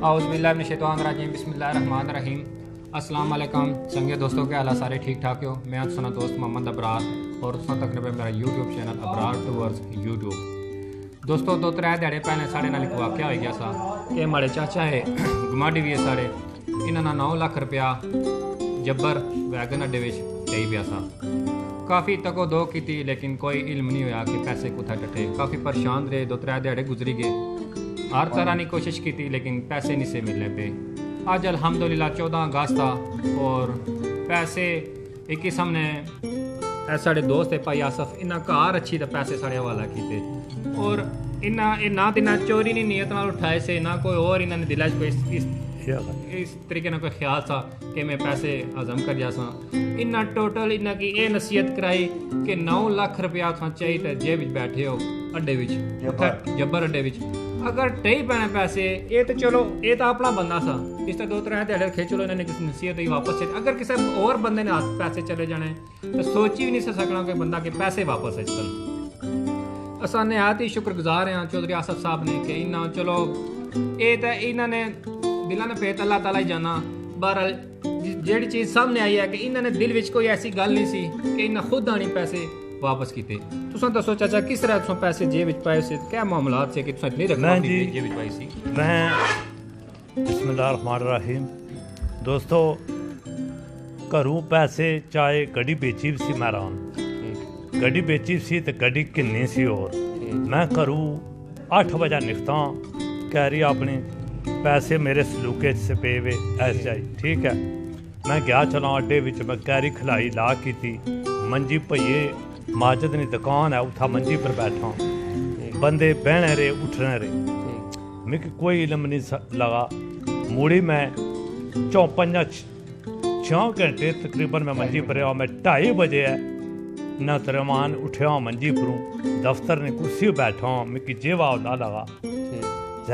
औज़ुबिल्लाहिमिनश्शैतानिर्रजीम बिस्मिल्लाहिर्रहमानिर्रहीम। अस्सलाम वालेकुम संगे दोस्तों, क्या हाल है? सारे ठीक ठाक हो? मैं तुसां दोस्त मोहम्मद अबरार और तुसां तकरीबन मेरा YouTube channel Abrar towards YouTube. दोस्तों 2-3 ध्याड़े पहले साढ़े नाल एक वाक़या हो गया सा कि हमारे चाचा है गुमाडी भी है साढ़े, इन्होंने 9 लाख रुपया जब्बर वैगन अड्डे विच देई पिया सा। काफ़ी तको दो की थी लेकिन कोई इल्म नहीं होया कि पैसे कुत्थै टट्टे। काफ़ी परेशान रहे, 2-3 ध्याड़े गुजरी गए, हर तरह की कोशिश की थी लेकिन पैसे नहीं से मिलने पे। आज अल्हम्दुलिल्लाह 14 अगस्त था और पैसे एक किस्म ने साढ़े दोस्त है भाई आसफ, इन्ना घर अच्छी तो पैसे साढ़े हवाला किए और ना तो इन्ना चोरी नहीं नीयत नाल उठाए से, ना कोई और इन्होंने दिला कोई इस तरीके ना कोई ख्याल था कि मैं पैसे हजम कर जासा। इन्ना टोटल इन्ना की ये नसीहत कराई कि 9 लाख रुपया तुम चाहिए जेब विच बैठे हो अड्डे विच, जब्बर अड्डे विच अगर टई पैने पैसे, ये तो चलो ये तो अपना बंदा सा, इस तरह 2-3 ध्याड़े खिंच लो, इन्होंने किसी नसीहत ही वापस से। अगर किसी और बंदे ने हाथ पैसे चले जाने तो सोची भी नहीं सकना कि बंदा के पैसे वापस है। चल असा नहायत ही शुक्रगुजार हैं चौधरी आसफ साहब ने कि इन्ना चलो ये तो इन्होंने दिलों ने पेत अल्लाह ताला ही जाना। बहरहाल जेड़ी चीज़ सामने आई है कि इन्होंने दिल विच कोई ऐसी गल नहीं सी कि इन्हें खुद आनी पैसे वापस किए। तुसां दसो चाचा किस तरह तुसां पैसे जेब विच पाए से, क्या मामलात से कि तुसां इतनी रकम अपनी जेब विच पाई सी? मैं बिस्मिल्लाहिर्रहमानिर्रहीम। दोस्तों घरों पैसे चाहे गड्डी बेची भी सी, मैं गड्डी बेची सी तो गड्डी किन्नी सी और मैं घरों 8 बजे निकलता कह रही अपनी पैसे मेरे सलूके से पे वे ऐसे आई, ठीक है। मैं गया चला अड्डे विच, मैं कैरी खिलाई ला की थी, मंजी भइये माजद नी दुकान है उत्था मंजी पर बैठा, बंदे बहने रहे उठने रहे, मिगी कोई इल्म नहीं लगा। मुड़ी मैं 4-5-6 घंटे तकरीबन मैं मंजी पर रहा। मैं 2:30 बजे है ना तरमान उठा मंजी परों, दफ्तर ने कुर्सी बैठा, मिगी जेवा उला लगा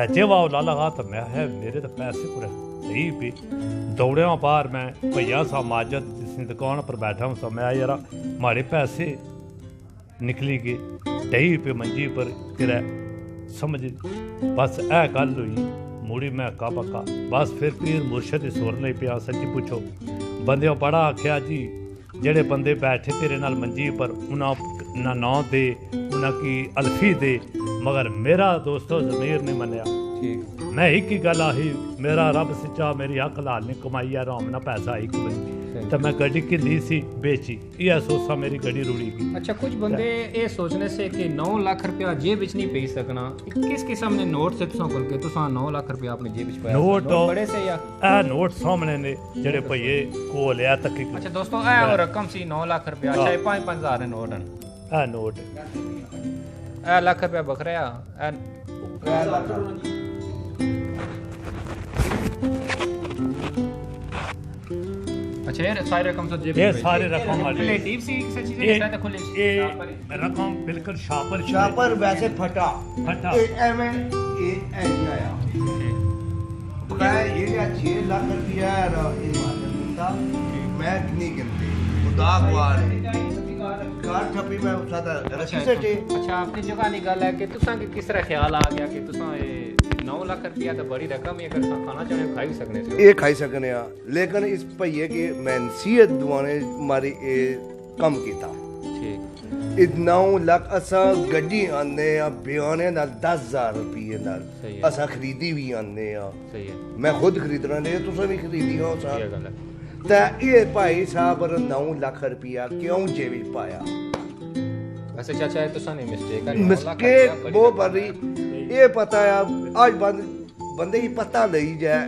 जेवा उला लगा तो मैं है मेरे तो पैसे पूरे सही पे दौड़िया बाहर। मैं भैया सा माजद जिसने दुकान पर बैठा हूँ सा, मैं यार हमारे पैसे निकली गए 2:30 पे मंजी पर फिर समझ बस ए गल हुई। मुड़ी मैं अक्का पक्का बस फिर पीर मुर्शद सुर नहीं पिया। सच्ची पूछो बंदे बड़ा आख्या जी जेड़े बंदे बैठे तेरे नाल मंजी पर उन्हें ना दे उन्हें की अल्फी दे, मगर मेरा दोस्तों ज़मीर नहीं मनिया। मैं एक ही गल आही, मेरा रब सच्चा मेरी हक लाल ने कमाई है राम ना पैसा एक बनी तो मैं गड्डी किंदी सी बेची, यह सोचा मेरी गड्डी रुड़ी गई। अच्छा कुछ बंदे ये सोचने से कि 9 लाख रुपया जेब विच नहीं पे सकना, किस किस्म ने नोट से तुसां कोल के तुसां 9 लाख रुपया अपनी जेब विच पाया? नोट बड़े से या ए नोट सामने ने जेड़े भइये कोल आ तक। अच्छा दोस्तों ए और रकम सी 9 लाख रुपया, अच्छा 5-5 हज़ार नोट हैं, ए नोट ए लाख रुपया बखरा ए अच्छा ये सारी रकम सब जेब ये सारी रकम वाली रिलेटिव सी सच्ची से शायद खुले ये रकम बिल्कुल शापर वैसे फटा फटा एवें ये नहीं आया। मैं ये 6 लाख रुपया मैं नहीं गिनती खुदा गवाह कार ठप्पी मैं उठा था रसी से। अच्छा अपनी जगह की गल है कि तुसां की किस तरह ख्याल आ गया कि तुसां 9 लाख रुपया तो बड़ी रकम है, अगर तुसां खाना चाहे खाई सकने से ये खाई सकने आ, लेकिन इस भइये की मैं नसीहत दुआने मारी कम कीता। ठीक 9 लाख असा गड्डी आने आ बयाने नाल 10,000 रुपये नाल असा खरीदी भी आने आ। सही है, मैं खुद खरीदना ने तुसां भी खरीदी हो सा ये गल है। ते ये भाई साहब 9 लाख रुपया क्यों जेब विच पाया? वैसे चाचा ये तुसां नहीं मिस्टेक है, मिस्टेक वो बड़ी ये पता है आज बंदे की पता नहीं जाए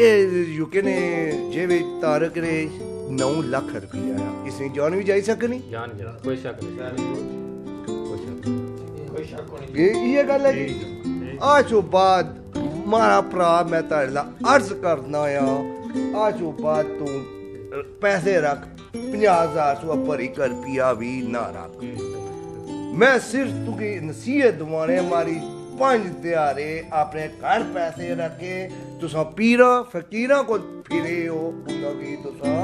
ये यूके ने जेब तारक ने 9 लाख रुपया आया, इसने जान भी जाई सकनी, जान कोई शक नहीं, कोई शक नहीं। ये गल है आज बाद मारा भरा मैं तेरे अर्ज करना आज बाद तू पैसे रख 50,000 तो ऊपर 1 रुपया भी ना रख। मैं सिर्फ तुकी नसीहत दुआने मारी 5 दिहाड़े अपने घर पैसे रखे, तुसा पीरा फकीरा को फिरे हो उनकी तुसा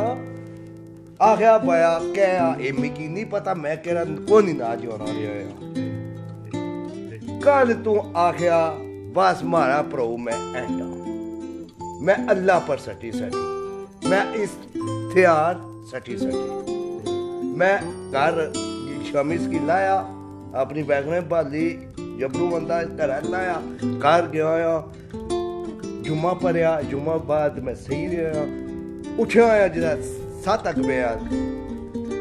आख्या बया क्या ए मिगी नहीं पता मैं कह रहा कौन ना जोना रहा कल तू आख्या बस मारा प्रो मैं एंडा मैं अल्लाह पर सटी मैं इस हथियार सटी मैं घर शमीज की लाया अपनी बैगन भाली जबरू बंदा घर लाया घर गया जुम्मा पढ़िया जुम्मा बाद मैं सही रहा उठा आया जिदा 7 तक पिया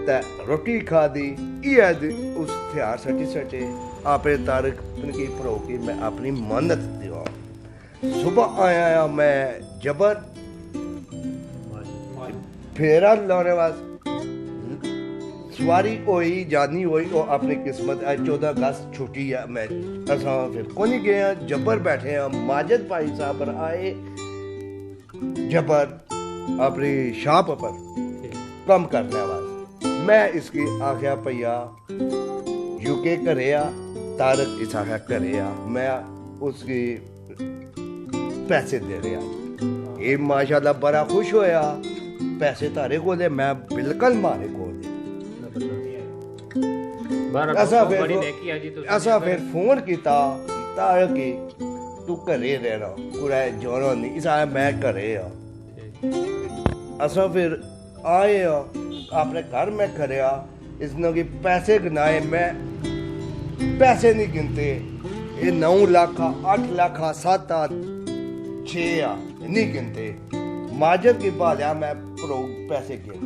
ते रोटी खादी उस हथियार सटे आपे तारक की प्रो की मैं अपनी मन्नत दिवा सुबह आया मैं जबर फेरा लाने वास्ते सवारी होई जानी होई और अपनी किस्मत 14 अगस्त छुट्टी है मैं असा फिर कोनी गया जबर बैठे हैं माजिद भाई साहब आए जबर अपनी शॉप पर कम करने वास्ते मैं इसकी आख्या भैया यूके करे तारक इस आख्या करे मैं उसकी पैसे दे रहा ये माशाल्लाह बड़ा खुश होया पैसे तारे को दे मैं बिल्कुल मारे को ऐसा फिर फोन किया तारक की तू घरे रहना कुड़ा जाना नहीं इस आया मैं घरे असा फिर आए अपने घर में खड़िया इसने की पैसे गिनाए मैं पैसे नहीं गिनते ये 9 लाख 8 लाख 7 6 नहीं गिनते माजिद की बात है मैं प्रो पैसे गिन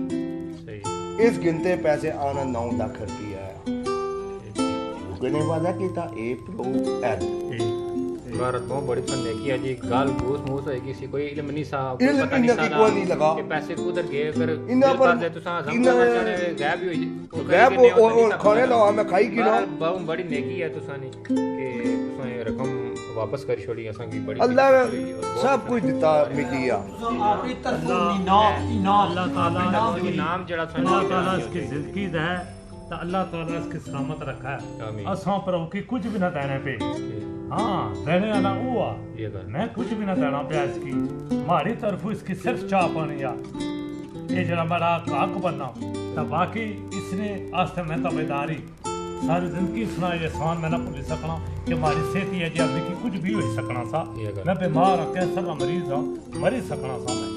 इस गिनते पैसे आना 9 लाख रुपया वादा किया ए प्रो एल भारत बहुत बड़ी फंदे की जी गाल घूस मूस है किसी कोई इल्म नहीं सा इल्म पता नहीं सा कोई नहीं लगा कि पैसे उधर गए फिर इना पर दे तुसा समझ जाने गायब ही हो गायब और खाने ला मैं खाई की ना बहुत बड़ी नेकी है तुसा ने कि तुसा ये रकम वापस कर छोड़ी असा की बड़ी अल्लाह ने सब कुछ दिता मिलिया आपकी तरफ अल्लाह ताला के नाम जड़ा अल्लाह ताला इसकी जिंदगी है तो अल्लाह ताला इसकी सलामत रखा है असा पर की कुछ भी ना देने पे हाँ देने वाला वो मैं कुछ भी ना देना पे इसकी हमारी तरफ इसकी सिर्फ चाह पानी या ये जरा बड़ा हक बनना तो बाकी इसने आस्ते में तबेदारी सारी जिंदगी सुना ये एहसान मैं ना भूल सकना कि हमारी सेहत है जी अभी की कुछ भी हो सकना सा मैं बीमार हाँ कैंसर का मरीज हाँ मरी सकना सा मैं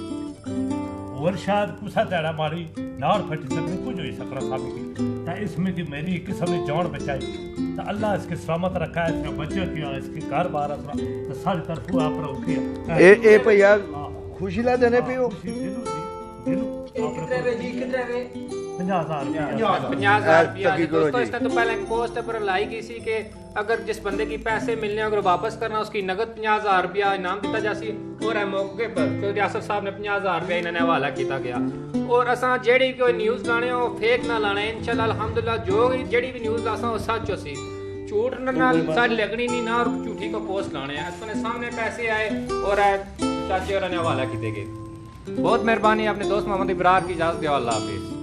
और शायद कुछ तेरा मारी नाड़ फटी सकनी कुछ हो सकना सा की इसमें की मेरी किस्म ने जान बचाई तो अल्लाह इसकी सलामत रखा है इसका बच्चे किया इसकी घर बार तो सारी तरफ आप रखी ए भैया खुशी ला देने पे हो 50,000 रुपया दोस्तों इसने तो पहले एक पोस्ट पर लाई की सी कि अगर जिस बंदे की पैसे मिलने अगर वापस करना उसकी नगद 50,000 रुपया इनाम दिता जासी और है मौके पर चौधरी आसफ साहब ने 50,000 रुपया इन्होंने हवाला किया गया और असा जेड़ी कोई न्यूज़ लाने हो फेक ना लाने इंशाल्लाह अल्हम्दुलिल्लाह जो जेड़ी भी न्यूज़ लासा वो सच हो सी झूठ ना सारी लगनी नहीं ना और झूठी को पोस्ट लाने हैं अपने सामने पैसे आए और चाचे और ने हवाला किए गए बहुत मेहरबानी अपने दोस्त मोहम्मद इब्रार की इजाजत दो अल्लाह हाफिज़।